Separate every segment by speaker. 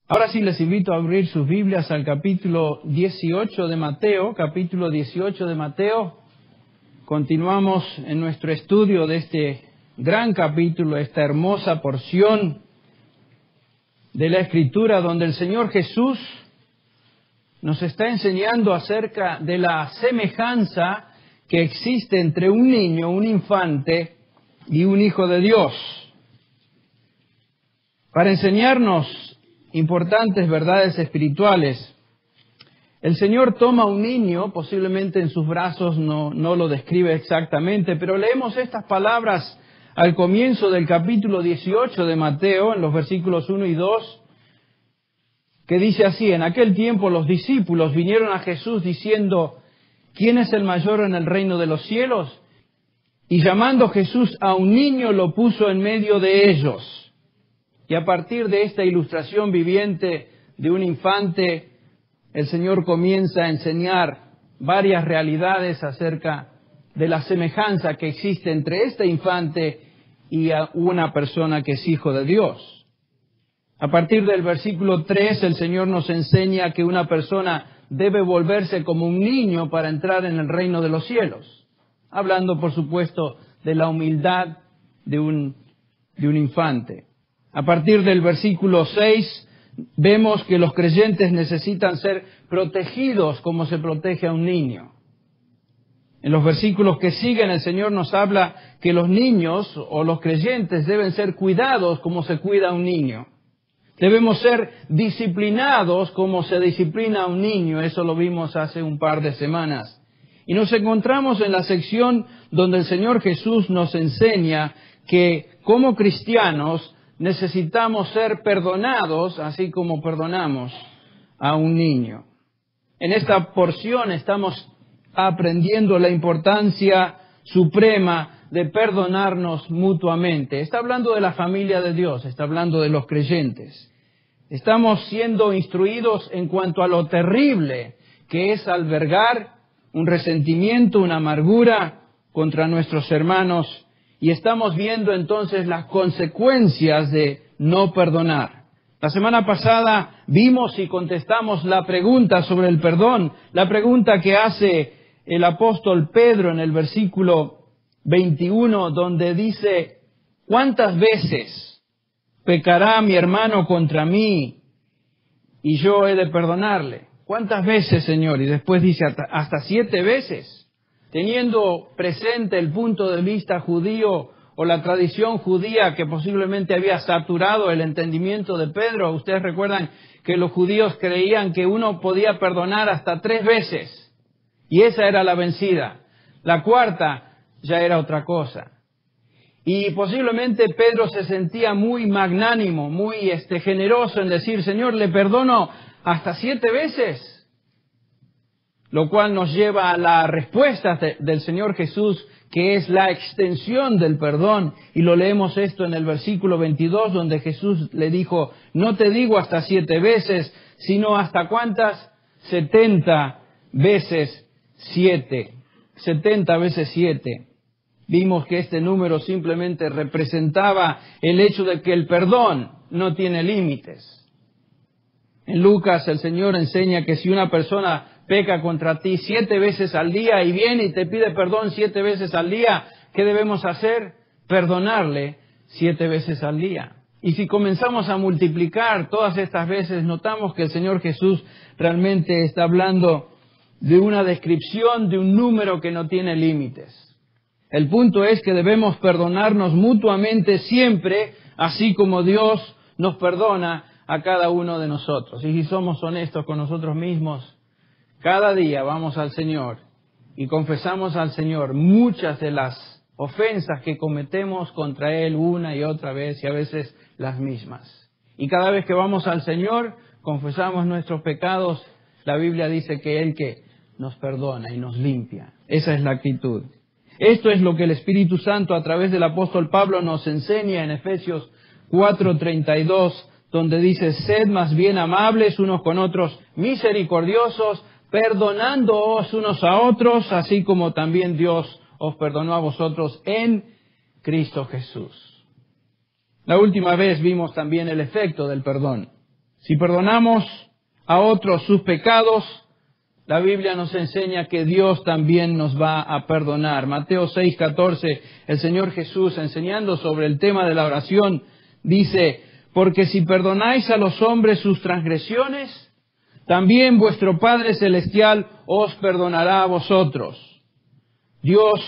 Speaker 1: Ahora sí les invito a abrir sus Biblias al capítulo 18 de Mateo, capítulo 18 de Mateo. Continuamos en nuestro estudio de este gran capítulo, esta hermosa porción de la Escritura donde el Señor Jesús nos está enseñando acerca de la semejanza que existe entre un niño, un infante y un hijo de Dios. Para enseñarnos importantes verdades espirituales, el Señor toma un niño, posiblemente en sus brazos, no lo describe exactamente, pero leemos estas palabras al comienzo del capítulo 18 de Mateo, en los versículos 1 y 2, que dice así: en aquel tiempo los discípulos vinieron a Jesús diciendo, ¿quién es el mayor en el reino de los cielos? Y llamando Jesús a un niño lo puso en medio de ellos. Y a partir de esta ilustración viviente de un infante, el Señor comienza a enseñar varias realidades acerca de la semejanza que existe entre este infante y a una persona que es hijo de Dios. A partir del versículo 3, el Señor nos enseña que una persona debe volverse como un niño para entrar en el reino de los cielos. Hablando, por supuesto, de la humildad de un infante. A partir del versículo 6, vemos que los creyentes necesitan ser protegidos como se protege a un niño. En los versículos que siguen, el Señor nos habla que los niños o los creyentes deben ser cuidados como se cuida a un niño. Debemos ser disciplinados como se disciplina a un niño. Eso lo vimos hace un par de semanas. Y nos encontramos en la sección donde el Señor Jesús nos enseña que como cristianos necesitamos ser perdonados así como perdonamos a un niño. En esta porción estamos aprendiendo la importancia suprema de perdonarnos mutuamente. Está hablando de la familia de Dios, está hablando de los creyentes. Estamos siendo instruidos en cuanto a lo terrible que es albergar un resentimiento, una amargura contra nuestros hermanos. Y estamos viendo entonces las consecuencias de no perdonar. La semana pasada vimos y contestamos la pregunta sobre el perdón, la pregunta que hace el apóstol Pedro en el versículo 21, donde dice, ¿cuántas veces pecará mi hermano contra mí y yo he de perdonarle? ¿Cuántas veces, Señor? Y después dice, hasta 7 veces. Teniendo presente el punto de vista judío o la tradición judía que posiblemente había saturado el entendimiento de Pedro, ustedes recuerdan que los judíos creían que uno podía perdonar hasta 3 veces. Y esa era la vencida. La cuarta ya era otra cosa. Y posiblemente Pedro se sentía muy magnánimo, muy generoso en decir, Señor, le perdono hasta 7 veces. Lo cual nos lleva a la respuesta del Señor Jesús, que es la extensión del perdón. Y lo leemos esto en el versículo 22, donde Jesús le dijo, no te digo hasta 7 veces, sino hasta ¿cuántas? 70 veces 7. 70 veces 7. Vimos que este número simplemente representaba el hecho de que el perdón no tiene límites. En Lucas el Señor enseña que si una persona peca contra ti 7 veces al día y viene y te pide perdón 7 veces al día, ¿qué debemos hacer? Perdonarle 7 veces al día. Y si comenzamos a multiplicar todas estas veces, notamos que el Señor Jesús realmente está hablando de una descripción de un número que no tiene límites. El punto es que debemos perdonarnos mutuamente siempre, así como Dios nos perdona a cada uno de nosotros. Y si somos honestos con nosotros mismos, cada día vamos al Señor y confesamos al Señor muchas de las ofensas que cometemos contra Él una y otra vez y a veces las mismas. Y cada vez que vamos al Señor, confesamos nuestros pecados, la Biblia dice que Él que nos perdona y nos limpia. Esa es la actitud. Esto es lo que el Espíritu Santo a través del apóstol Pablo nos enseña en Efesios 4:32, donde dice, sed más bien amables unos con otros, misericordiosos, perdonándoos unos a otros, así como también Dios os perdonó a vosotros en Cristo Jesús. La última vez vimos también el efecto del perdón. Si perdonamos a otros sus pecados, la Biblia nos enseña que Dios también nos va a perdonar. Mateo 6:14, el Señor Jesús, enseñando sobre el tema de la oración, dice: porque si perdonáis a los hombres sus transgresiones, también vuestro Padre Celestial os perdonará a vosotros. Dios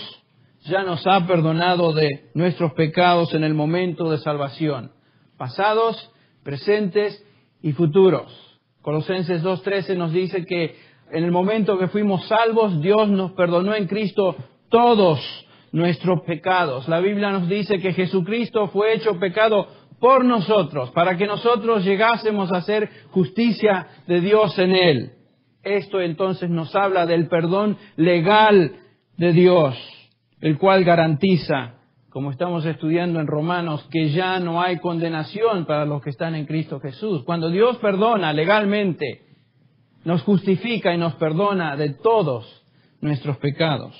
Speaker 1: ya nos ha perdonado de nuestros pecados en el momento de salvación, pasados, presentes y futuros. Colosenses 2:13 nos dice que en el momento que fuimos salvos, Dios nos perdonó en Cristo todos nuestros pecados. La Biblia nos dice que Jesucristo fue hecho pecado por nosotros, para que nosotros llegásemos a ser justicia de Dios en Él. Esto entonces nos habla del perdón legal de Dios, el cual garantiza, como estamos estudiando en Romanos, que ya no hay condenación para los que están en Cristo Jesús. Cuando Dios perdona legalmente, nos justifica y nos perdona de todos nuestros pecados.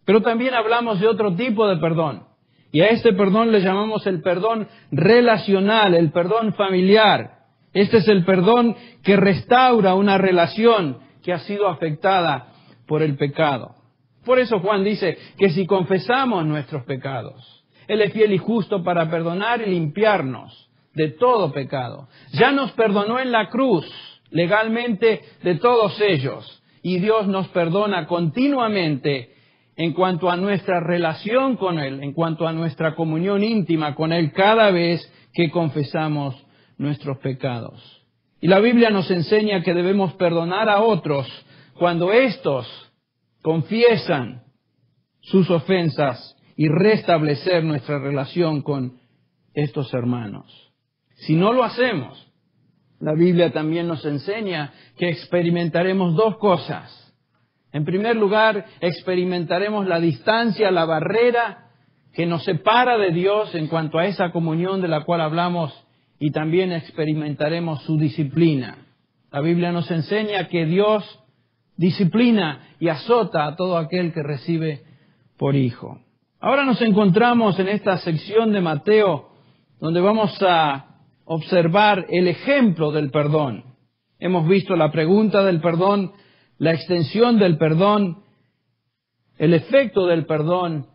Speaker 1: Pero también hablamos de otro tipo de perdón. Y a este perdón le llamamos el perdón relacional, el perdón familiar. Este es el perdón que restaura una relación que ha sido afectada por el pecado. Por eso Juan dice que si confesamos nuestros pecados, Él es fiel y justo para perdonar y limpiarnos de todo pecado. Ya nos perdonó en la cruz legalmente de todos ellos. Y Dios nos perdona continuamente en cuanto a nuestra relación con Él, en cuanto a nuestra comunión íntima con Él cada vez que confesamos nuestros pecados. Y la Biblia nos enseña que debemos perdonar a otros cuando éstos confiesan sus ofensas y restablecer nuestra relación con estos hermanos. Si no lo hacemos, la Biblia también nos enseña que experimentaremos dos cosas. En primer lugar, experimentaremos la distancia, la barrera que nos separa de Dios en cuanto a esa comunión de la cual hablamos, y también experimentaremos su disciplina. La Biblia nos enseña que Dios disciplina y azota a todo aquel que recibe por hijo. Ahora nos encontramos en esta sección de Mateo, donde vamos a observar el ejemplo del perdón. Hemos visto la pregunta del perdón, la extensión del perdón, el efecto del perdón,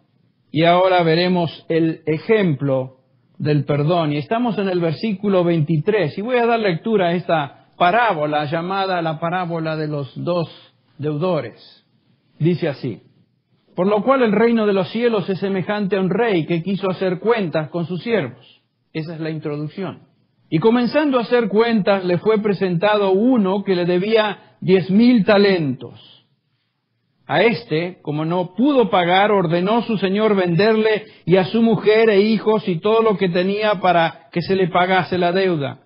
Speaker 1: y ahora veremos el ejemplo del perdón. Y estamos en el versículo 23, y voy a dar lectura a esta parábola llamada la parábola de los dos deudores. Dice así: por lo cual el reino de los cielos es semejante a un rey que quiso hacer cuentas con sus siervos. Esa es la introducción. Y comenzando a hacer cuentas, le fue presentado uno que le debía 10,000 talentos. A este, como no pudo pagar, ordenó su señor venderle y a su mujer e hijos y todo lo que tenía para que se le pagase la deuda.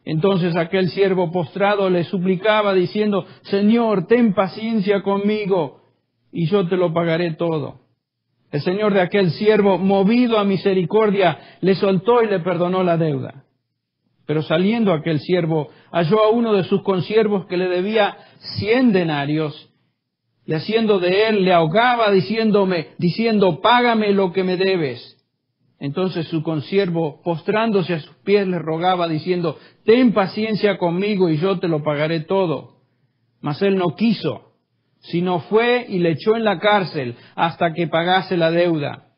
Speaker 1: Entonces aquel siervo postrado le suplicaba diciendo: Señor, ten paciencia conmigo y yo te lo pagaré todo. El señor de aquel siervo, movido a misericordia, le soltó y le perdonó la deuda. Pero saliendo aquel siervo, halló a uno de sus consiervos que le debía 100 denarios, y haciendo de él, le ahogaba diciendo: págame lo que me debes. Entonces su consiervo, postrándose a sus pies, le rogaba diciendo: ten paciencia conmigo y yo te lo pagaré todo. Mas él no quiso, sino fue y le echó en la cárcel hasta que pagase la deuda.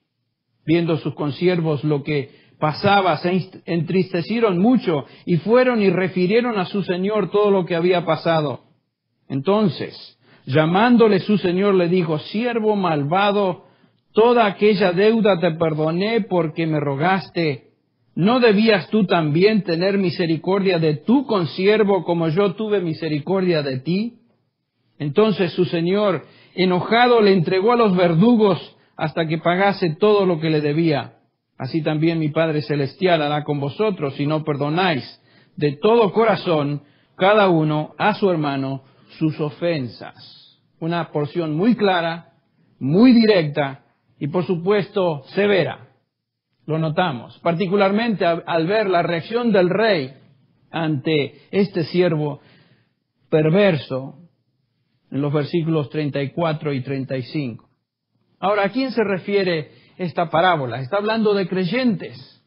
Speaker 1: Viendo sus consiervos lo que pasaba, se entristecieron mucho y fueron y refirieron a su señor todo lo que había pasado. Entonces, llamándole su señor, le dijo: siervo malvado, toda aquella deuda te perdoné porque me rogaste. ¿No debías tú también tener misericordia de tu consiervo como yo tuve misericordia de ti? Entonces su señor, enojado, le entregó a los verdugos hasta que pagase todo lo que le debía. Así también mi Padre Celestial hará con vosotros si no perdonáis de todo corazón cada uno a su hermano sus ofensas. Una porción muy clara, muy directa y por supuesto severa. Lo notamos, particularmente al ver la reacción del rey ante este siervo perverso en los versículos 34 y 35. Ahora, ¿a quién se refiere esta parábola? Está hablando de creyentes.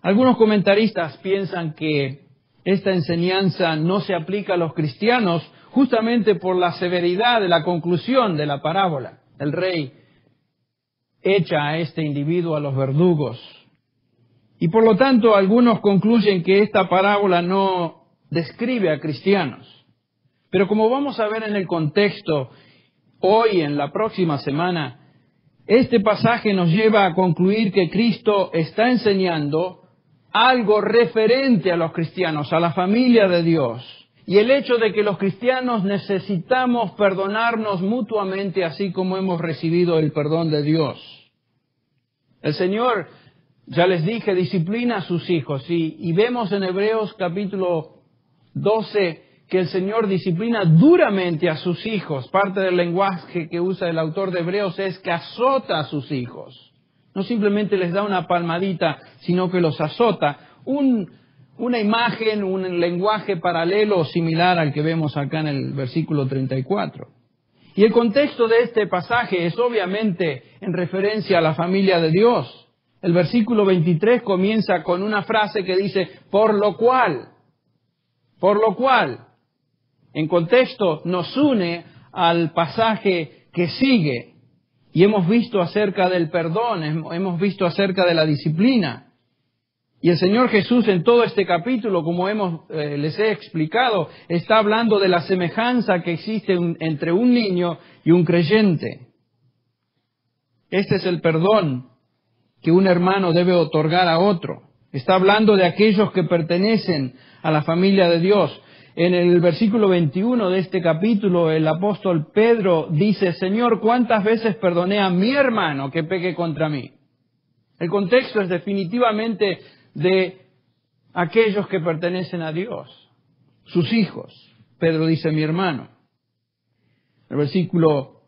Speaker 1: Algunos comentaristas piensan que Esta enseñanza no se aplica a los cristianos justamente por la severidad de la conclusión de la parábola. El rey echa a este individuo a los verdugos. Y por lo tanto, algunos concluyen que esta parábola no describe a cristianos. Pero como vamos a ver en el contexto hoy, en la próxima semana, este pasaje nos lleva a concluir que Cristo está enseñando algo referente a los cristianos, a la familia de Dios. Y el hecho de que los cristianos necesitamos perdonarnos mutuamente, así como hemos recibido el perdón de Dios. El Señor, ya les dije, disciplina a sus hijos. Y vemos en Hebreos capítulo 12 que el Señor disciplina duramente a sus hijos. Parte del lenguaje que usa el autor de Hebreos es que azota a sus hijos. No simplemente les da una palmadita, sino que los azota. Una imagen, un lenguaje paralelo o similar al que vemos acá en el versículo 34. Y el contexto de este pasaje es obviamente en referencia a la familia de Dios. El versículo 23 comienza con una frase que dice, por lo cual, en contexto nos une al pasaje que sigue. Y hemos visto acerca del perdón, hemos visto acerca de la disciplina. Y el Señor Jesús en todo este capítulo, como les he explicado, está hablando de la semejanza que existe entre un niño y un creyente. Este es el perdón que un hermano debe otorgar a otro. Está hablando de aquellos que pertenecen a la familia de Dios. En el versículo 21 de este capítulo, el apóstol Pedro dice, Señor, ¿cuántas veces perdoné a mi hermano que peque contra mí? El contexto es definitivamente de aquellos que pertenecen a Dios, sus hijos. Pedro dice, mi hermano. El versículo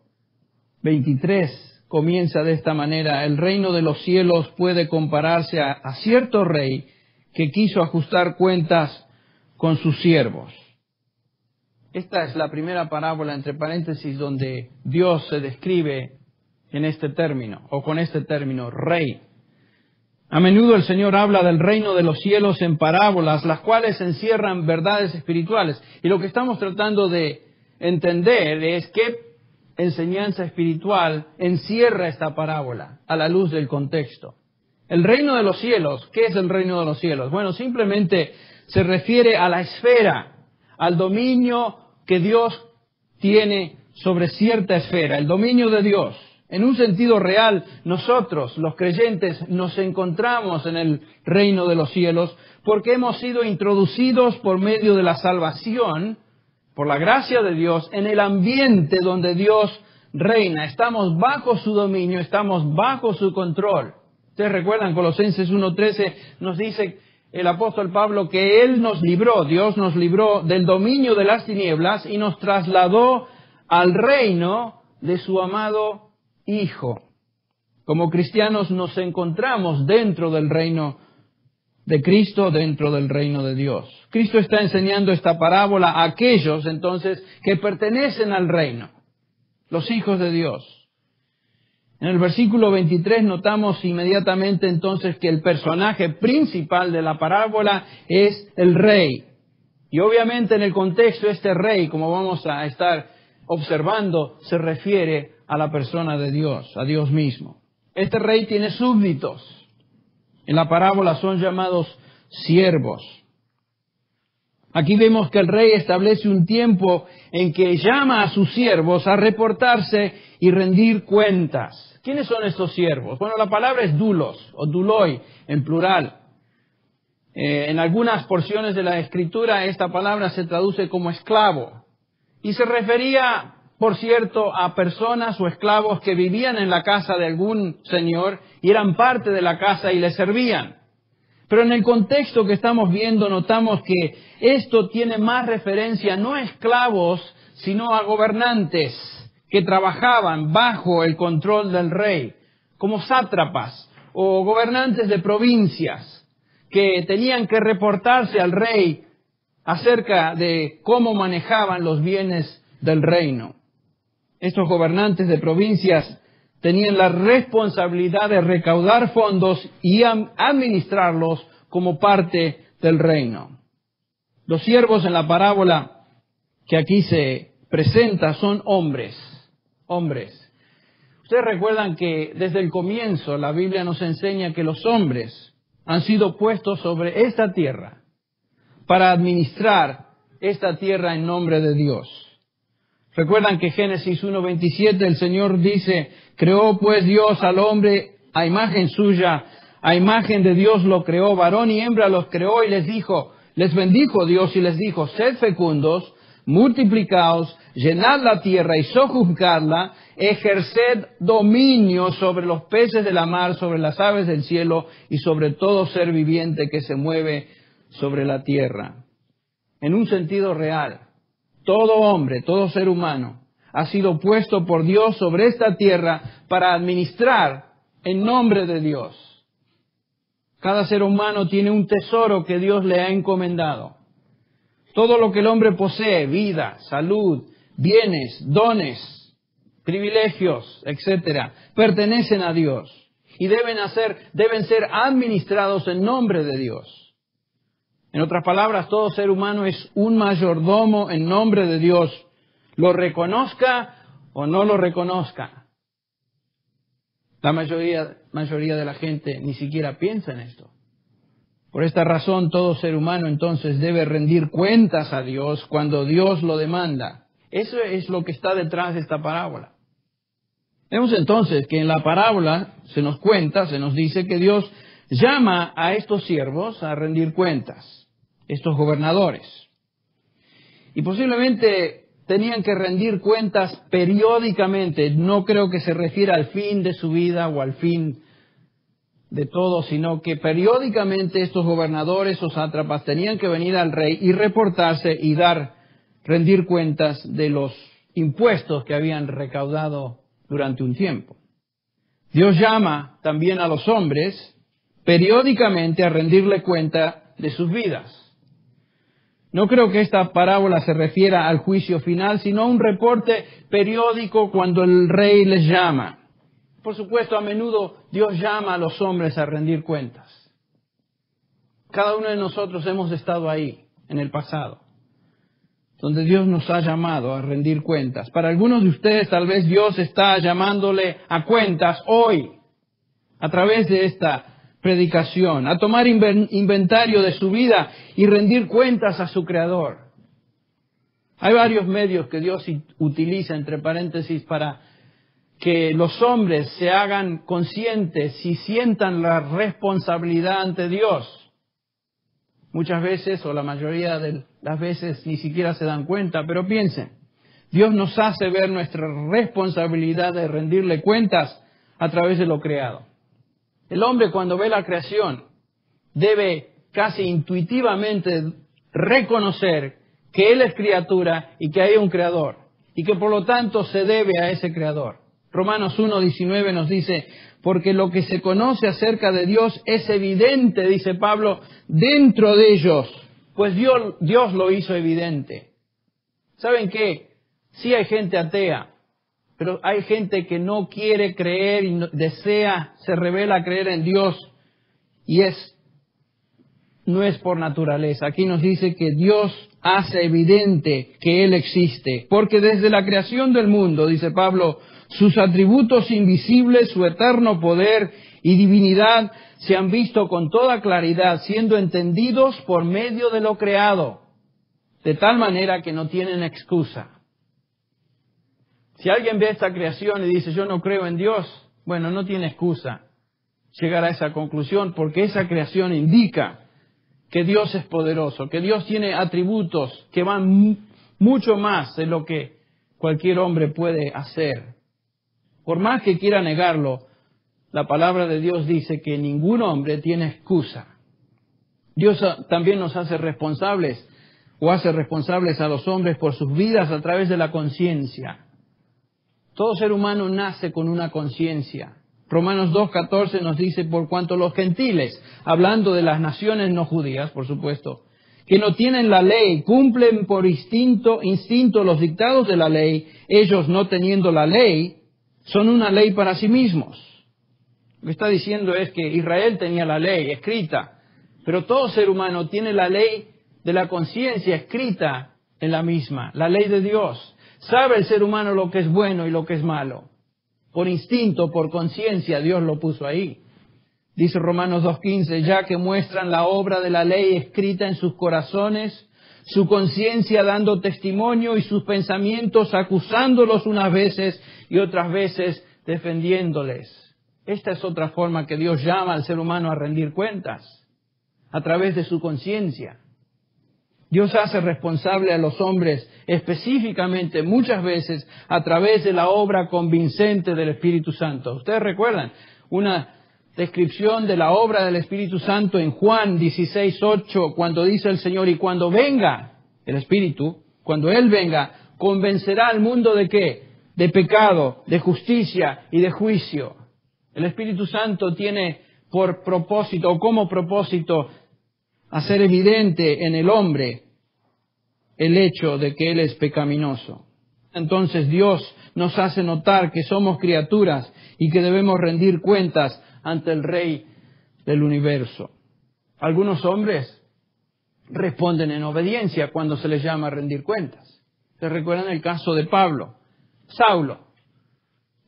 Speaker 1: 23 comienza de esta manera, el reino de los cielos puede compararse a cierto rey que quiso ajustar cuentas con sus siervos. Esta es la primera parábola, entre paréntesis, donde Dios se describe en este término, o con este término, rey. A menudo el Señor habla del reino de los cielos en parábolas, las cuales encierran verdades espirituales. Y lo que estamos tratando de entender es qué enseñanza espiritual encierra esta parábola a la luz del contexto. El reino de los cielos, ¿qué es el reino de los cielos? Bueno, simplemente se refiere a la esfera, al dominio que Dios tiene sobre cierta esfera, el dominio de Dios. En un sentido real, nosotros, los creyentes, nos encontramos en el reino de los cielos porque hemos sido introducidos por medio de la salvación, por la gracia de Dios, en el ambiente donde Dios reina. Estamos bajo su dominio, estamos bajo su control. Ustedes recuerdan, Colosenses 1:13 nos dice el apóstol Pablo que Él nos libró, Dios nos libró del dominio de las tinieblas y nos trasladó al reino de su amado Hijo. Como cristianos nos encontramos dentro del reino de Cristo, dentro del reino de Dios. Cristo está enseñando esta parábola a aquellos entonces que pertenecen al reino, los hijos de Dios. En el versículo 23 notamos inmediatamente entonces que el personaje principal de la parábola es el rey. Y obviamente en el contexto este rey, como vamos a estar observando, se refiere a la persona de Dios, a Dios mismo. Este rey tiene súbditos. En la parábola son llamados siervos. Aquí vemos que el rey establece un tiempo en que llama a sus siervos a reportarse y rendir cuentas. ¿Quiénes son estos siervos? Bueno, la palabra es doulos o douloi en plural. En algunas porciones de la Escritura esta palabra se traduce como esclavo. Y se refería, por cierto, a personas o esclavos que vivían en la casa de algún señor y eran parte de la casa y le servían. Pero en el contexto que estamos viendo notamos que esto tiene más referencia no a esclavos, sino a gobernantes que trabajaban bajo el control del rey, como sátrapas o gobernantes de provincias que tenían que reportarse al rey acerca de cómo manejaban los bienes del reino. Estos gobernantes de provincias tenían la responsabilidad de recaudar fondos y administrarlos como parte del reino. Los siervos en la parábola que aquí se presenta son hombres. Hombres. Ustedes recuerdan que desde el comienzo la Biblia nos enseña que los hombres han sido puestos sobre esta tierra para administrar esta tierra en nombre de Dios. Recuerdan que Génesis 1:27 el Señor dice, creó pues Dios al hombre a imagen suya, a imagen de Dios lo creó, varón y hembra los creó y les bendijo Dios y les dijo, sed fecundos, multiplicaos, llenad la tierra y sojuzgadla, ejerced dominio sobre los peces de la mar, sobre las aves del cielo y sobre todo ser viviente que se mueve sobre la tierra. En un sentido real, todo hombre, todo ser humano ha sido puesto por Dios sobre esta tierra para administrar en nombre de Dios. Cada ser humano tiene un tesoro que Dios le ha encomendado. Todo lo que el hombre posee, vida, salud, bienes, dones, privilegios, etcétera, pertenecen a Dios y deben ser administrados en nombre de Dios. En otras palabras, todo ser humano es un mayordomo en nombre de Dios, lo reconozca o no lo reconozca. La mayoría de la gente ni siquiera piensa en esto. Por esta razón, todo ser humano entonces debe rendir cuentas a Dios cuando Dios lo demanda. Eso es lo que está detrás de esta parábola. Vemos entonces que en la parábola se nos dice que Dios llama a estos siervos a rendir cuentas, estos gobernadores. Y posiblemente tenían que rendir cuentas periódicamente. No creo que se refiera al fin de su vida o al fin de todo, sino que periódicamente estos gobernadores o sátrapas tenían que venir al rey y reportarse y rendir cuentas de los impuestos que habían recaudado durante un tiempo. Dios llama también a los hombres periódicamente a rendirle cuenta de sus vidas. No creo que esta parábola se refiera al juicio final, sino a un reporte periódico cuando el rey les llama. Por supuesto, a menudo Dios llama a los hombres a rendir cuentas. Cada uno de nosotros hemos estado ahí en el pasado, donde Dios nos ha llamado a rendir cuentas. Para algunos de ustedes tal vez Dios está llamándole a cuentas hoy, a través de esta predicación, a tomar inventario de su vida y rendir cuentas a su Creador. Hay varios medios que Dios utiliza, entre paréntesis, para que los hombres se hagan conscientes y sientan la responsabilidad ante Dios. Muchas veces, o la mayoría de las veces, ni siquiera se dan cuenta, pero piensen, Dios nos hace ver nuestra responsabilidad de rendirle cuentas a través de lo creado. El hombre, cuando ve la creación, debe casi intuitivamente reconocer que él es criatura y que hay un creador, y que por lo tanto se debe a ese creador. Romanos 1:19 nos dice, porque lo que se conoce acerca de Dios es evidente, dice Pablo, dentro de ellos, pues Dios lo hizo evidente. ¿Saben qué? Sí hay gente atea, pero hay gente que no quiere creer y se revela a creer en Dios, y no es por naturaleza. Aquí nos dice que Dios hace evidente que Él existe, porque desde la creación del mundo, dice Pablo, sus atributos invisibles, su eterno poder y divinidad se han visto con toda claridad, siendo entendidos por medio de lo creado, de tal manera que no tienen excusa. Si alguien ve esta creación y dice, yo no creo en Dios, bueno, no tiene excusa llegar a esa conclusión, porque esa creación indica que Dios es poderoso, que Dios tiene atributos que van mucho más de lo que cualquier hombre puede hacer. Por más que quiera negarlo, la palabra de Dios dice que ningún hombre tiene excusa. Dios también nos hace responsables, o hace responsables a los hombres por sus vidas a través de la conciencia. Todo ser humano nace con una conciencia. Romanos 2:14 nos dice, por cuanto los gentiles, hablando de las naciones no judías, por supuesto, que no tienen la ley, cumplen por instinto los dictados de la ley, ellos no teniendo la ley, son una ley para sí mismos. Lo que está diciendo es que Israel tenía la ley escrita, pero todo ser humano tiene la ley de la conciencia escrita en la misma, la ley de Dios. Sabe el ser humano lo que es bueno y lo que es malo. Por instinto, por conciencia, Dios lo puso ahí. Dice Romanos 2:15, ya que muestran la obra de la ley escrita en sus corazones, su conciencia dando testimonio y sus pensamientos acusándolos unas veces y otras veces defendiéndoles. Esta es otra forma que Dios llama al ser humano a rendir cuentas, a través de su conciencia. Dios hace responsable a los hombres específicamente, muchas veces, a través de la obra convincente del Espíritu Santo. Ustedes recuerdan una descripción de la obra del Espíritu Santo en Juan 16:8, cuando dice el Señor, y cuando venga el Espíritu, cuando Él venga, convencerá al mundo ¿de qué? De pecado, de justicia y de juicio. El Espíritu Santo tiene por propósito, o como propósito, hacer evidente en el hombre el hecho de que él es pecaminoso. Entonces Dios nos hace notar que somos criaturas y que debemos rendir cuentas ante el Rey del universo. Algunos hombres responden en obediencia cuando se les llama a rendir cuentas. ¿Se recuerdan el caso de Pablo? Saulo,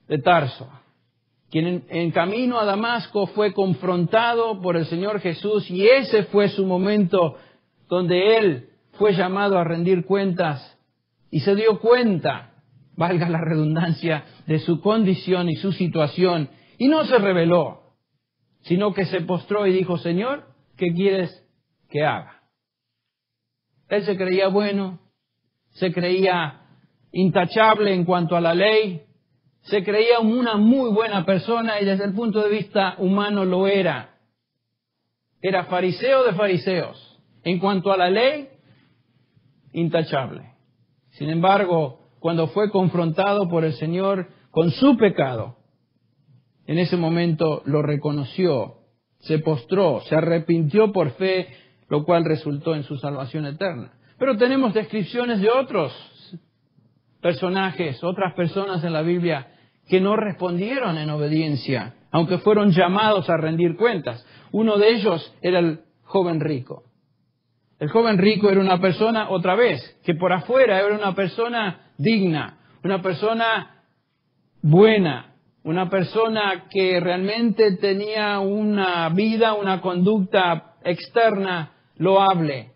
Speaker 1: de Tarso, quien en camino a Damasco fue confrontado por el Señor Jesús, y ese fue su momento donde él fue llamado a rendir cuentas y se dio cuenta, valga la redundancia, de su condición y su situación, y no se rebeló, sino que se postró y dijo, Señor, ¿qué quieres que haga? Él se creía bueno, se creía intachable en cuanto a la ley, se creía una muy buena persona y desde el punto de vista humano lo era. Era fariseo de fariseos. En cuanto a la ley, intachable. Sin embargo, cuando fue confrontado por el Señor con su pecado, en ese momento lo reconoció, se postró, se arrepintió por fe, lo cual resultó en su salvación eterna. Pero tenemos descripciones de otros personajes, otras personas en la Biblia que no respondieron en obediencia, aunque fueron llamados a rendir cuentas. Uno de ellos era el joven rico. El joven rico era una persona, otra vez, que por afuera era una persona digna, una persona buena, una persona que realmente tenía una vida, una conducta externa loable.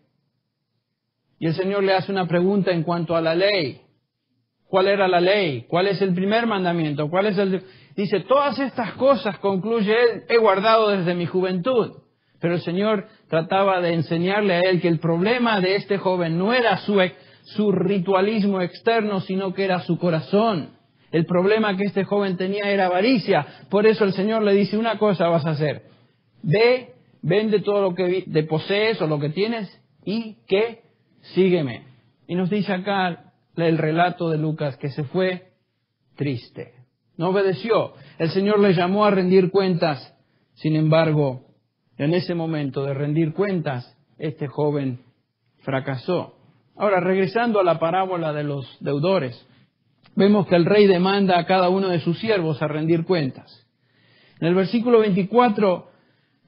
Speaker 1: Y el Señor le hace una pregunta en cuanto a la ley. ¿Cuál era la ley? ¿Cuál es el primer mandamiento? ¿Cuál es el...? Dice, todas estas cosas, concluye él, he guardado desde mi juventud. Pero el Señor trataba de enseñarle a él que el problema de este joven no era su ritualismo externo, sino que era su corazón. El problema que este joven tenía era avaricia. Por eso el Señor le dice, una cosa vas a hacer. Ve, vende todo lo que posees o lo que tienes y ¿qué? Sígueme. Y nos dice acá el relato de Lucas que se fue triste. No obedeció. El Señor le llamó a rendir cuentas. Sin embargo, en ese momento de rendir cuentas, este joven fracasó. Ahora, regresando a la parábola de los deudores, vemos que el rey demanda a cada uno de sus siervos a rendir cuentas. En el versículo 24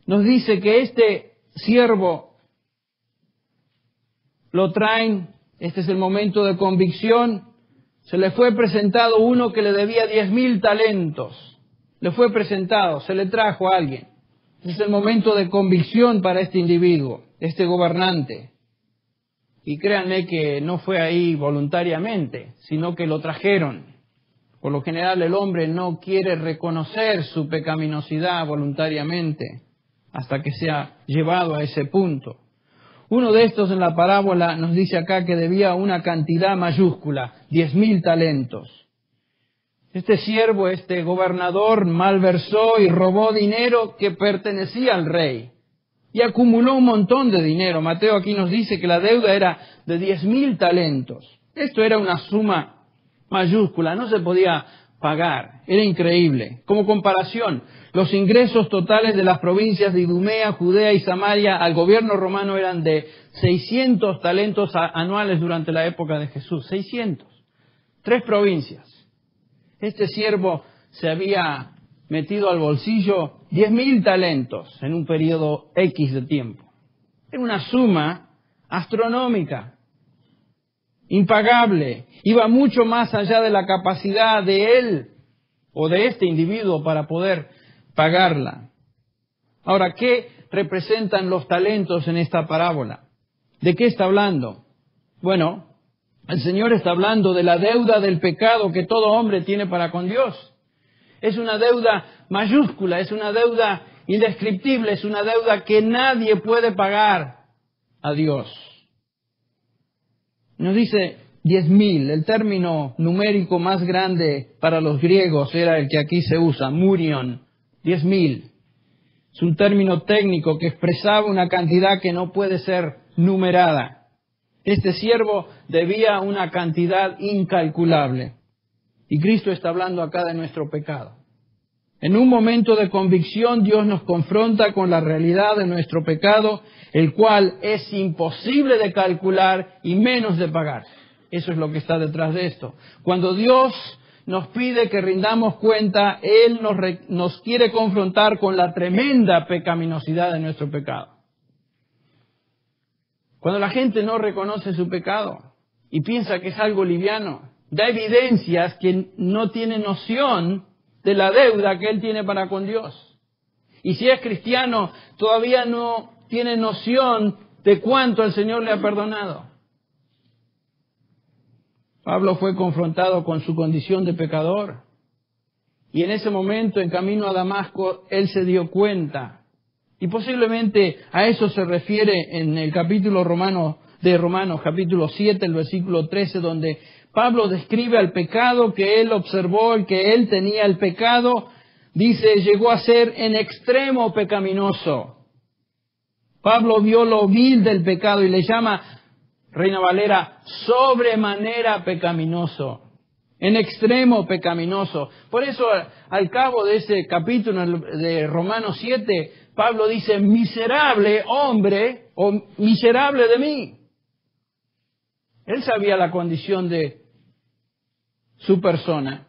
Speaker 1: nos dice que este siervo lo traen, este es el momento de convicción, se le fue presentado uno que le debía 10,000 talentos. Le fue presentado, se le trajo a alguien. Es el momento de convicción para este individuo, este gobernante. Y créanme que no fue ahí voluntariamente, sino que lo trajeron. Por lo general el hombre no quiere reconocer su pecaminosidad voluntariamente hasta que sea llevado a ese punto. Uno de estos en la parábola nos dice acá que debía una cantidad mayúscula, 10,000 talentos. Este siervo, este gobernador, malversó y robó dinero que pertenecía al rey. Y acumuló un montón de dinero. Mateo aquí nos dice que la deuda era de 10,000 talentos. Esto era una suma mayúscula, no se podía pagar. Era increíble. Como comparación, los ingresos totales de las provincias de Idumea, Judea y Samaria al gobierno romano eran de 600 talentos anuales durante la época de Jesús. 600. 3 provincias. Este siervo se había metido al bolsillo 10,000 talentos en un periodo X de tiempo. Era una suma astronómica, impagable, iba mucho más allá de la capacidad de él o de este individuo para poder pagarla. Ahora, ¿qué representan los talentos en esta parábola? ¿De qué está hablando? Bueno, el Señor está hablando de la deuda del pecado que todo hombre tiene para con Dios. Es una deuda mayúscula, es una deuda indescriptible, es una deuda que nadie puede pagar a Dios. Nos dice 10.000, el término numérico más grande para los griegos era el que aquí se usa, murion, 10.000. Es un término técnico que expresaba una cantidad que no puede ser numerada. Este siervo debía una cantidad incalculable. Y Cristo está hablando acá de nuestro pecado. En un momento de convicción, Dios nos confronta con la realidad de nuestro pecado, el cual es imposible de calcular y menos de pagar. Eso es lo que está detrás de esto. Cuando Dios nos pide que rindamos cuenta, Él nos quiere confrontar con la tremenda pecaminosidad de nuestro pecado. Cuando la gente no reconoce su pecado y piensa que es algo liviano, da evidencias que no tiene noción de la deuda que él tiene para con Dios. Y si es cristiano, todavía no tiene noción de cuánto el Señor le ha perdonado. Pablo fue confrontado con su condición de pecador. Y en ese momento, en camino a Damasco, él se dio cuenta. Y posiblemente a eso se refiere en el capítulo de Romanos, capítulo 7, el versículo 13, donde Pablo describe al pecado que él observó, el que él tenía el pecado, dice, llegó a ser en extremo pecaminoso. Pablo vio lo vil del pecado y le llama, Reina Valera, sobremanera pecaminoso, en extremo pecaminoso. Por eso, al cabo de ese capítulo de Romanos 7, Pablo dice, miserable hombre o miserable de mí. Él sabía la condición de su persona.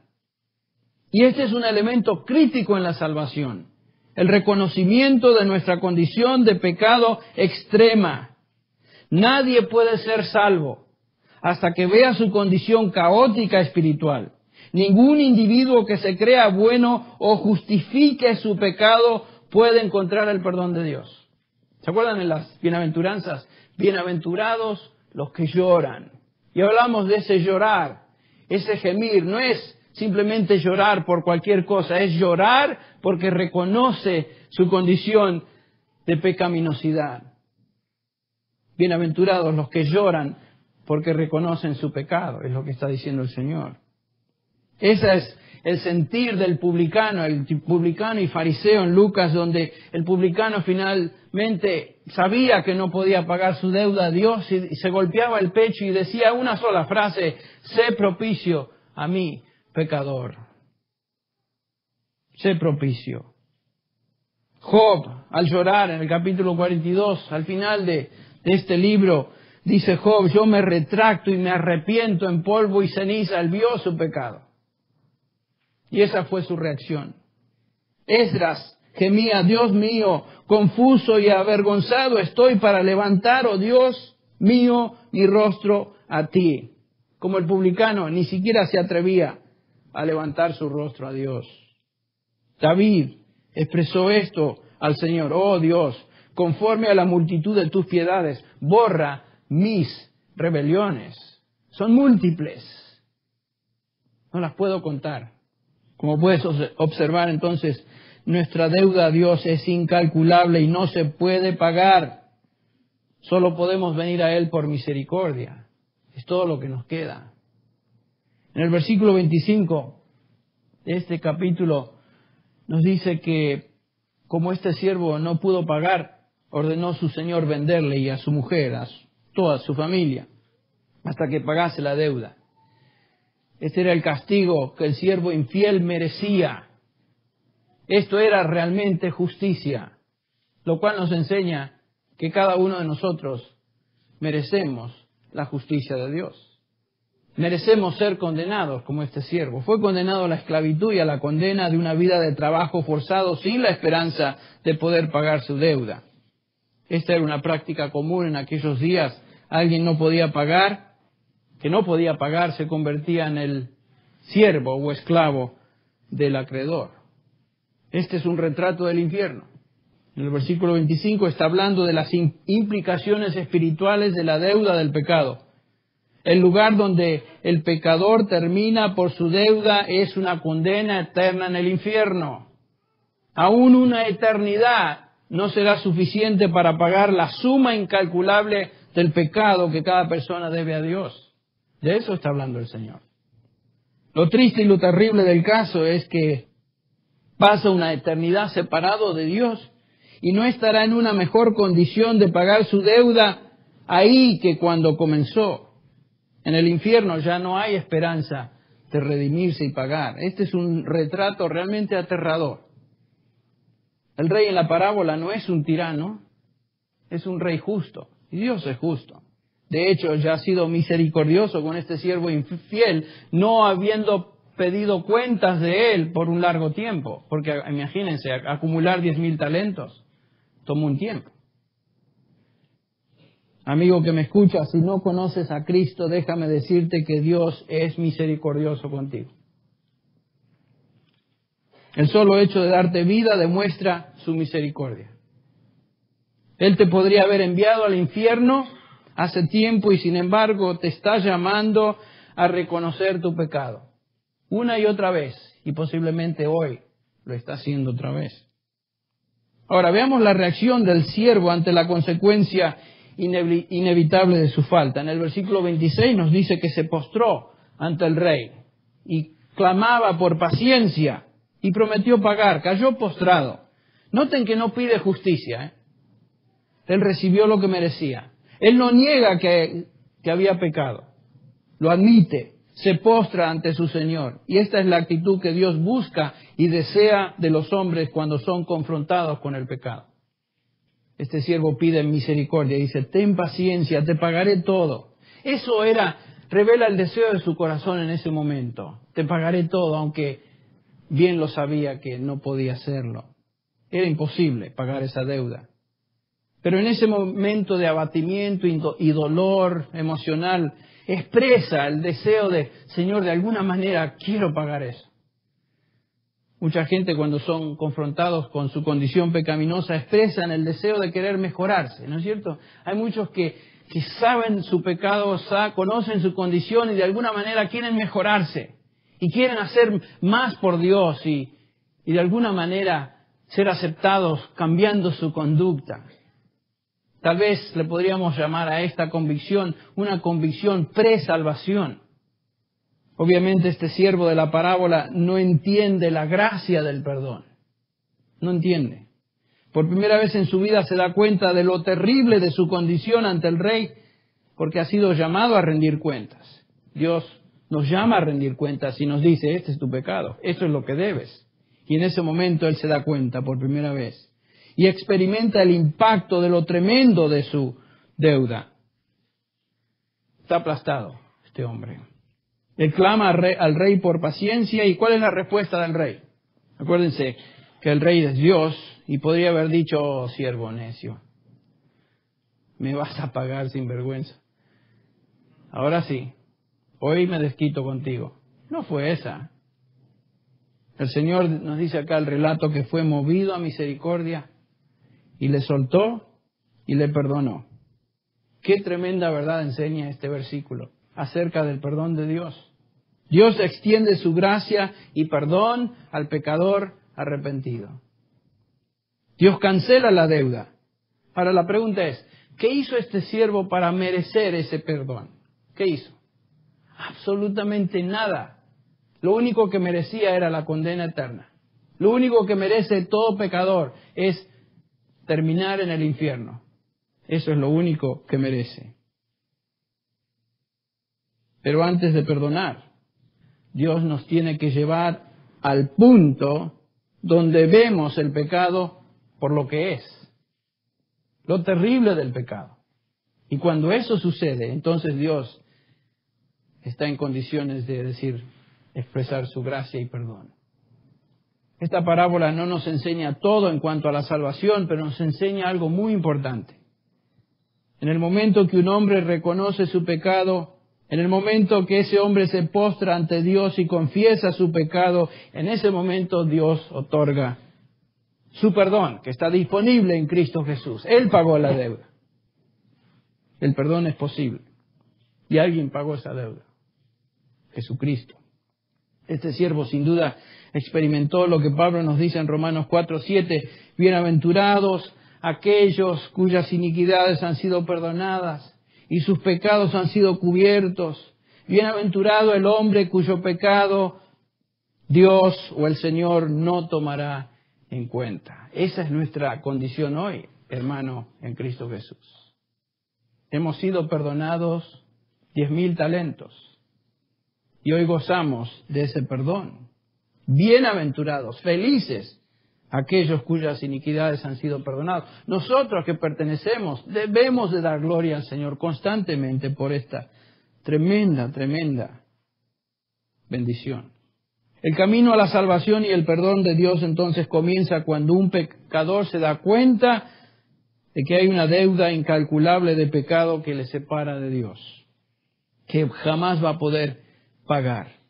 Speaker 1: Y este es un elemento crítico en la salvación. El reconocimiento de nuestra condición de pecado extrema. Nadie puede ser salvo hasta que vea su condición caótica espiritual. Ningún individuo que se crea bueno o justifique su pecado puede encontrar el perdón de Dios. ¿Se acuerdan en las bienaventuranzas? Bienaventurados los que lloran. Y hablamos de ese llorar, ese gemir. No es simplemente llorar por cualquier cosa, es llorar porque reconoce su condición de pecaminosidad. Bienaventurados los que lloran porque reconocen su pecado, es lo que está diciendo el Señor. Ese es el sentir del publicano, el publicano y fariseo en Lucas, donde el publicano finalmente sabía que no podía pagar su deuda a Dios y se golpeaba el pecho y decía una sola frase, sé propicio a mí, pecador. Sé propicio. Job, al llorar en el capítulo 42, al final de este libro, dice Job, yo me retracto y me arrepiento en polvo y ceniza. Él vio su pecado. Y esa fue su reacción. Esdras gemía, Dios mío, confuso y avergonzado estoy para levantar, oh Dios mío, mi rostro a ti. Como el publicano ni siquiera se atrevía a levantar su rostro a Dios. David expresó esto al Señor, oh Dios, conforme a la multitud de tus piedades, borra mis rebeliones. Son múltiples. No las puedo contar. Como puedes observar entonces, nuestra deuda a Dios es incalculable y no se puede pagar. Solo podemos venir a Él por misericordia. Es todo lo que nos queda. En el versículo 25 de este capítulo nos dice que como este siervo no pudo pagar, ordenó su señor venderle y a su mujer, a toda su familia, hasta que pagase la deuda. Este era el castigo que el siervo infiel merecía. Esto era realmente justicia, lo cual nos enseña que cada uno de nosotros merecemos la justicia de Dios. Merecemos ser condenados como este siervo. Fue condenado a la esclavitud y a la condena de una vida de trabajo forzado sin la esperanza de poder pagar su deuda. Esta era una práctica común en aquellos días alguien no podía pagar, que no podía pagar, se convertía en el siervo o esclavo del acreedor. Este es un retrato del infierno. En el versículo 25 está hablando de las implicaciones espirituales de la deuda del pecado. El lugar donde el pecador termina por su deuda es una condena eterna en el infierno. Aún una eternidad no será suficiente para pagar la suma incalculable del pecado que cada persona debe a Dios. De eso está hablando el Señor. Lo triste y lo terrible del caso es que pasa una eternidad separado de Dios y no estará en una mejor condición de pagar su deuda ahí que cuando comenzó. En el infierno ya no hay esperanza de redimirse y pagar. Este es un retrato realmente aterrador. El rey en la parábola no es un tirano, es un rey justo. Y Dios es justo. De hecho, ya ha sido misericordioso con este siervo infiel, no habiendo pedido cuentas de él por un largo tiempo. Porque imagínense, acumular 10,000 talentos toma un tiempo. Amigo que me escucha, si no conoces a Cristo, déjame decirte que Dios es misericordioso contigo. El solo hecho de darte vida demuestra su misericordia. Él te podría haber enviado al infierno hace tiempo y sin embargo te está llamando a reconocer tu pecado. Una y otra vez, y posiblemente hoy lo está haciendo otra vez. Ahora veamos la reacción del siervo ante la consecuencia inevitable de su falta. En el versículo 26 nos dice que se postró ante el rey y clamaba por paciencia y prometió pagar, cayó postrado. Noten que no pide justicia, Él recibió lo que merecía. Él no niega que había pecado, lo admite, se postra ante su Señor. Y esta es la actitud que Dios busca y desea de los hombres cuando son confrontados con el pecado. Este siervo pide misericordia, dice, ten paciencia, te pagaré todo. Eso revela el deseo de su corazón en ese momento. Te pagaré todo, aunque bien lo sabía que no podía hacerlo. Era imposible pagar esa deuda. Pero en ese momento de abatimiento y dolor emocional, expresa el deseo de, Señor, de alguna manera quiero pagar eso. Mucha gente cuando son confrontados con su condición pecaminosa expresan el deseo de querer mejorarse, ¿no es cierto? Hay muchos que saben su pecado, conocen su condición y de alguna manera quieren mejorarse y quieren hacer más por Dios y de alguna manera ser aceptados cambiando su conducta. Tal vez le podríamos llamar a esta convicción una convicción pre-salvación. Obviamente este siervo de la parábola no entiende la gracia del perdón. No entiende. Por primera vez en su vida se da cuenta de lo terrible de su condición ante el rey porque ha sido llamado a rendir cuentas. Dios nos llama a rendir cuentas y nos dice, este es tu pecado, esto es lo que debes. Y en ese momento él se da cuenta por primera vez y experimenta el impacto de lo tremendo de su deuda. Está aplastado este hombre. Él clama al rey por paciencia. ¿Y cuál es la respuesta del rey? Acuérdense que el rey es Dios y podría haber dicho, oh, siervo necio, me vas a pagar sin vergüenza. Ahora sí, hoy me desquito contigo. No fue esa. El Señor nos dice acá el relato que fue movido a misericordia y le soltó y le perdonó. Qué tremenda verdad enseña este versículo acerca del perdón de Dios. Dios extiende su gracia y perdón al pecador arrepentido. Dios cancela la deuda. Ahora la pregunta es, ¿qué hizo este siervo para merecer ese perdón? ¿Qué hizo? Absolutamente nada. Lo único que merecía era la condena eterna. Lo único que merece todo pecador es terminar en el infierno. Eso es lo único que merece. Pero antes de perdonar, Dios nos tiene que llevar al punto donde vemos el pecado por lo que es. Lo terrible del pecado. Y cuando eso sucede, entonces Dios está en condiciones de expresar su gracia y perdón. Esta parábola no nos enseña todo en cuanto a la salvación, pero nos enseña algo muy importante. En el momento que un hombre reconoce su pecado, en el momento que ese hombre se postra ante Dios y confiesa su pecado, en ese momento Dios otorga su perdón, que está disponible en Cristo Jesús. Él pagó la deuda. El perdón es posible. Y alguien pagó esa deuda. Jesucristo. Este siervo sin duda experimentó lo que Pablo nos dice en Romanos 4:7. Bienaventurados aquellos cuyas iniquidades han sido perdonadas y sus pecados han sido cubiertos. Bienaventurado el hombre cuyo pecado Dios o el Señor no tomará en cuenta. Esa es nuestra condición hoy, hermano, en Cristo Jesús. Hemos sido perdonados 10,000 talentos y hoy gozamos de ese perdón. Bienaventurados, felices aquellos cuyas iniquidades han sido perdonadas. Nosotros que pertenecemos debemos de dar gloria al Señor constantemente por esta tremenda bendición. El camino a la salvación y el perdón de Dios entonces comienza cuando un pecador se da cuenta de que hay una deuda incalculable de pecado que le separa de Dios, que jamás va a poder pagar.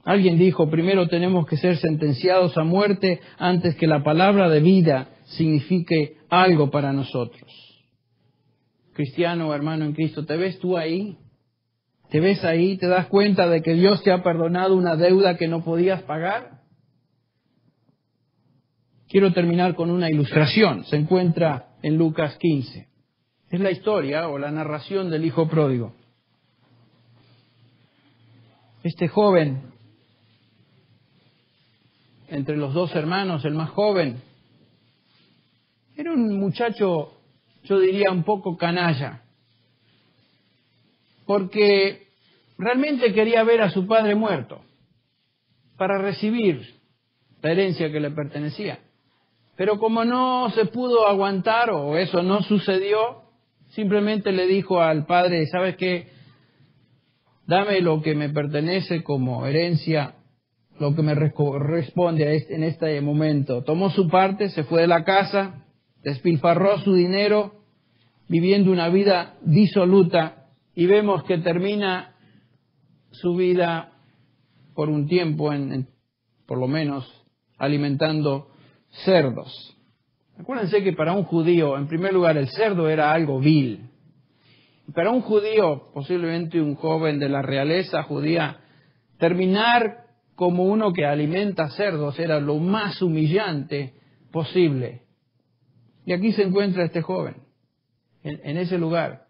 Speaker 1: Alguien dijo, primero tenemos que ser sentenciados a muerte antes que la palabra de vida signifique algo para nosotros. Cristiano, hermano en Cristo, ¿te ves tú ahí? ¿Te ves ahí? ¿Te das cuenta de que Dios te ha perdonado una deuda que no podías pagar? Quiero terminar con una ilustración. Se encuentra en Lucas 15. Es la historia o la narración del hijo pródigo. Este joven, entre los dos hermanos, el más joven, era un muchacho, yo diría, un poco canalla, porque realmente quería ver a su padre muerto para recibir la herencia que le pertenecía. Pero como no se pudo aguantar o eso no sucedió, simplemente le dijo al padre, ¿sabes qué? Dame lo que me pertenece como herencia, lo que me corresponde en este momento. Tomó su parte, se fue de la casa, despilfarró su dinero, viviendo una vida disoluta, y vemos que termina su vida por un tiempo, por lo menos, alimentando cerdos. Acuérdense que para un judío, en primer lugar, el cerdo era algo vil. Para un judío, posiblemente un joven de la realeza judía, terminar como uno que alimenta cerdos era lo más humillante posible. Y aquí se encuentra este joven, en ese lugar.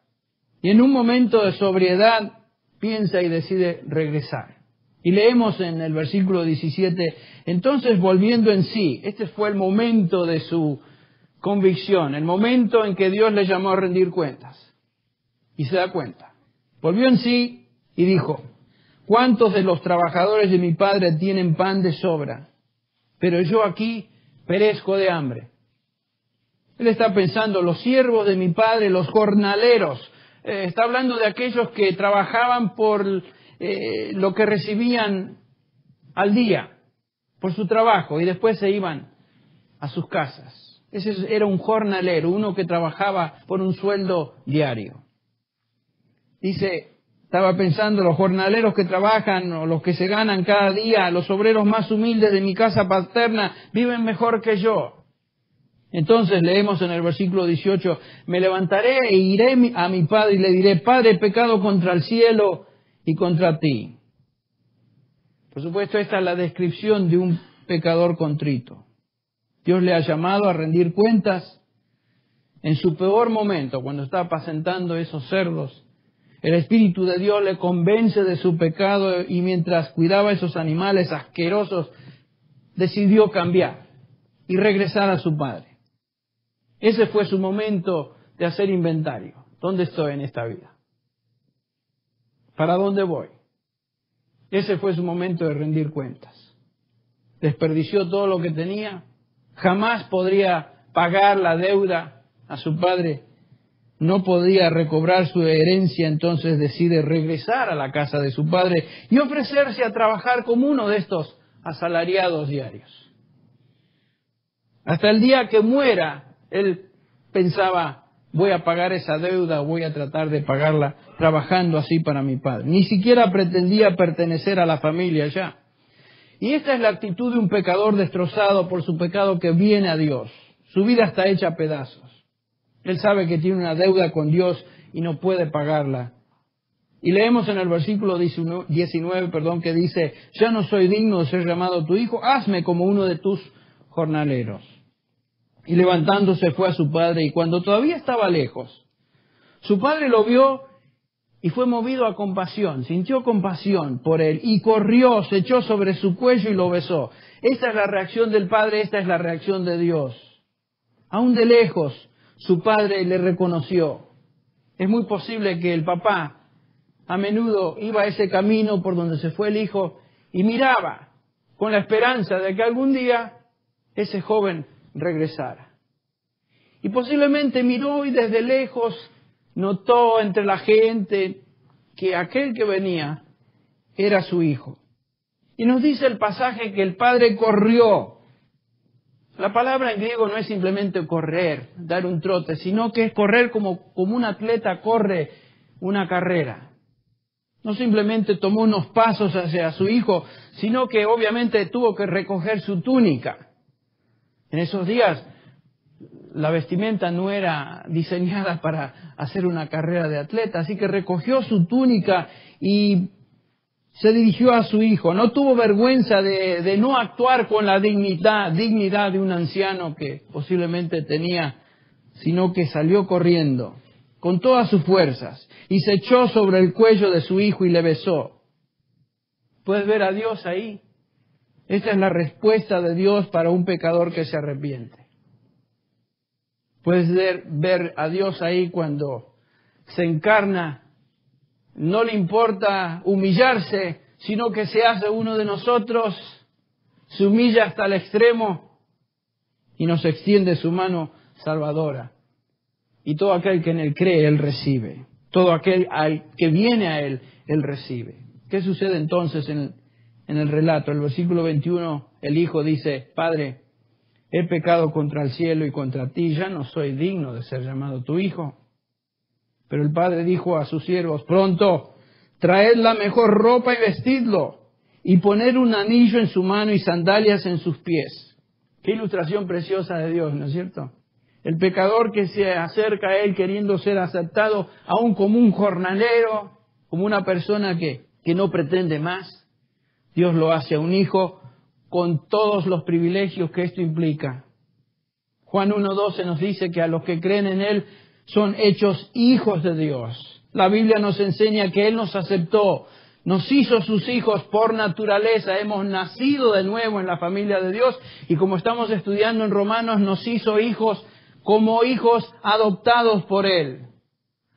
Speaker 1: Y en un momento de sobriedad piensa y decide regresar. Y leemos en el versículo 17, entonces volviendo en sí, este fue el momento de su convicción, el momento en que Dios le llamó a rendir cuentas. Y se da cuenta. Volvió en sí y dijo, ¿cuántos de los trabajadores de mi padre tienen pan de sobra? Pero yo aquí perezco de hambre. Él está pensando, los siervos de mi padre, los jornaleros, está hablando de aquellos que trabajaban por lo que recibían al día, por su trabajo, y después se iban a sus casas. Ese era un jornalero, uno que trabajaba por un sueldo diario. Dice, estaba pensando, los jornaleros que trabajan o los que se ganan cada día, los obreros más humildes de mi casa paterna, viven mejor que yo. Entonces leemos en el versículo 18, me levantaré e iré a mi padre y le diré, Padre, he pecado contra el cielo y contra ti. Por supuesto, esta es la descripción de un pecador contrito. Dios le ha llamado a rendir cuentas en su peor momento, cuando está apacentando esos cerdos. El Espíritu de Dios le convence de su pecado y mientras cuidaba esos animales asquerosos, decidió cambiar y regresar a su padre. Ese fue su momento de hacer inventario. ¿Dónde estoy en esta vida? ¿Para dónde voy? Ese fue su momento de rendir cuentas. Desperdició todo lo que tenía. Jamás podría pagar la deuda a su padre. No podía recobrar su herencia, entonces decide regresar a la casa de su padre y ofrecerse a trabajar como uno de estos asalariados diarios. Hasta el día que muera, él pensaba, voy a pagar esa deuda, voy a tratar de pagarla trabajando así para mi padre. Ni siquiera pretendía pertenecer a la familia ya. Y esta es la actitud de un pecador destrozado por su pecado que viene a Dios. Su vida está hecha a pedazos. Él sabe que tiene una deuda con Dios y no puede pagarla. Y leemos en el versículo 19, que dice, ya no soy digno de ser llamado tu hijo, hazme como uno de tus jornaleros. Y levantándose fue a su padre, y cuando todavía estaba lejos, su padre lo vio y fue movido a compasión, sintió compasión por él, y corrió, se echó sobre su cuello y lo besó. Esta es la reacción del padre, esta es la reacción de Dios. Aún de lejos, su padre le reconoció. Es muy posible que el papá a menudo iba a ese camino por donde se fue el hijo y miraba con la esperanza de que algún día ese joven regresara. Y posiblemente miró y desde lejos notó entre la gente que aquel que venía era su hijo. Y nos dice el pasaje que el padre corrió. La palabra en griego no es simplemente correr, dar un trote, sino que es correr como un atleta corre una carrera. No simplemente tomó unos pasos hacia su hijo, sino que obviamente tuvo que recoger su túnica. En esos días la vestimenta no era diseñada para hacer una carrera de atleta, así que recogió su túnica y se dirigió a su hijo. No tuvo vergüenza de no actuar con la dignidad de un anciano que posiblemente tenía, sino que salió corriendo con todas sus fuerzas y se echó sobre el cuello de su hijo y le besó. ¿Puedes ver a Dios ahí? Esta es la respuesta de Dios para un pecador que se arrepiente. Puedes ver a Dios ahí cuando se encarna. No le importa humillarse, sino que se hace uno de nosotros, se humilla hasta el extremo y nos extiende su mano salvadora. Y todo aquel que en Él cree, Él recibe. Todo aquel que viene a Él, Él recibe. ¿Qué sucede entonces en el relato? El versículo 21, el hijo dice, Padre, he pecado contra el cielo y contra ti, ya no soy digno de ser llamado tu hijo. Pero el padre dijo a sus siervos, pronto, traed la mejor ropa y vestidlo, y poned un anillo en su mano y sandalias en sus pies. Qué ilustración preciosa de Dios, ¿no es cierto? El pecador que se acerca a Él queriendo ser aceptado aún como un jornalero, como una persona que no pretende más. Dios lo hace a un hijo con todos los privilegios que esto implica. Juan 1:12 nos dice que a los que creen en Él son hechos hijos de Dios. La Biblia nos enseña que Él nos aceptó, nos hizo sus hijos por naturaleza, hemos nacido de nuevo en la familia de Dios y como estamos estudiando en Romanos, nos hizo hijos como hijos adoptados por Él.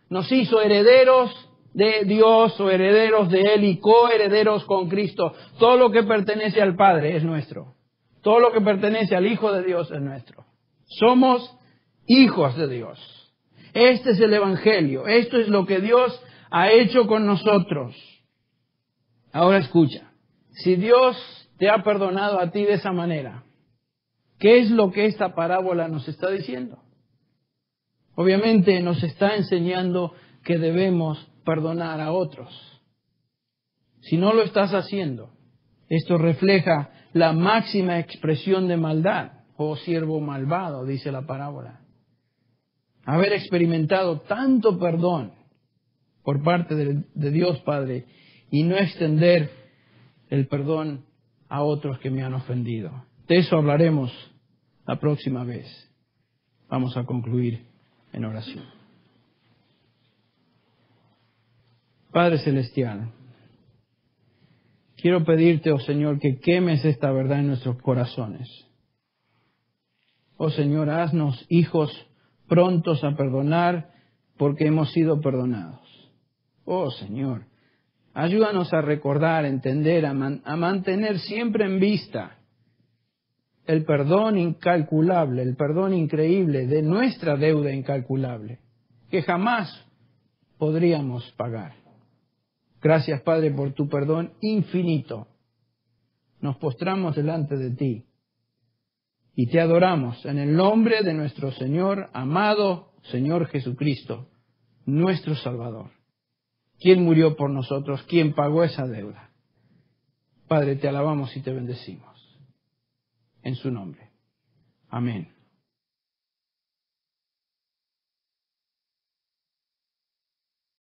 Speaker 1: Nos hizo herederos de Dios o herederos de Él y coherederos con Cristo. Todo lo que pertenece al Padre es nuestro. Todo lo que pertenece al Hijo de Dios es nuestro. Somos hijos de Dios. Este es el Evangelio. Esto es lo que Dios ha hecho con nosotros. Ahora escucha. Si Dios te ha perdonado a ti de esa manera, ¿qué es lo que esta parábola nos está diciendo? Obviamente nos está enseñando que debemos perdonar a otros. Si no lo estás haciendo, esto refleja la máxima expresión de maldad. Oh siervo malvado, dice la parábola. Haber experimentado tanto perdón por parte de Dios Padre y no extender el perdón a otros que me han ofendido. De eso hablaremos la próxima vez. Vamos a concluir en oración. Padre Celestial, quiero pedirte, oh Señor, que quemes esta verdad en nuestros corazones. Oh Señor, haznos hijos prontos a perdonar porque hemos sido perdonados. Oh Señor, ayúdanos a recordar, a entender, a mantener siempre en vista el perdón incalculable, el perdón increíble de nuestra deuda incalculable, que jamás podríamos pagar. Gracias, Padre, por tu perdón infinito. Nos postramos delante de ti y te adoramos en el nombre de nuestro Señor, amado Señor Jesucristo, nuestro Salvador, quien murió por nosotros, quien pagó esa deuda. Padre, te alabamos y te bendecimos. En su nombre. Amén.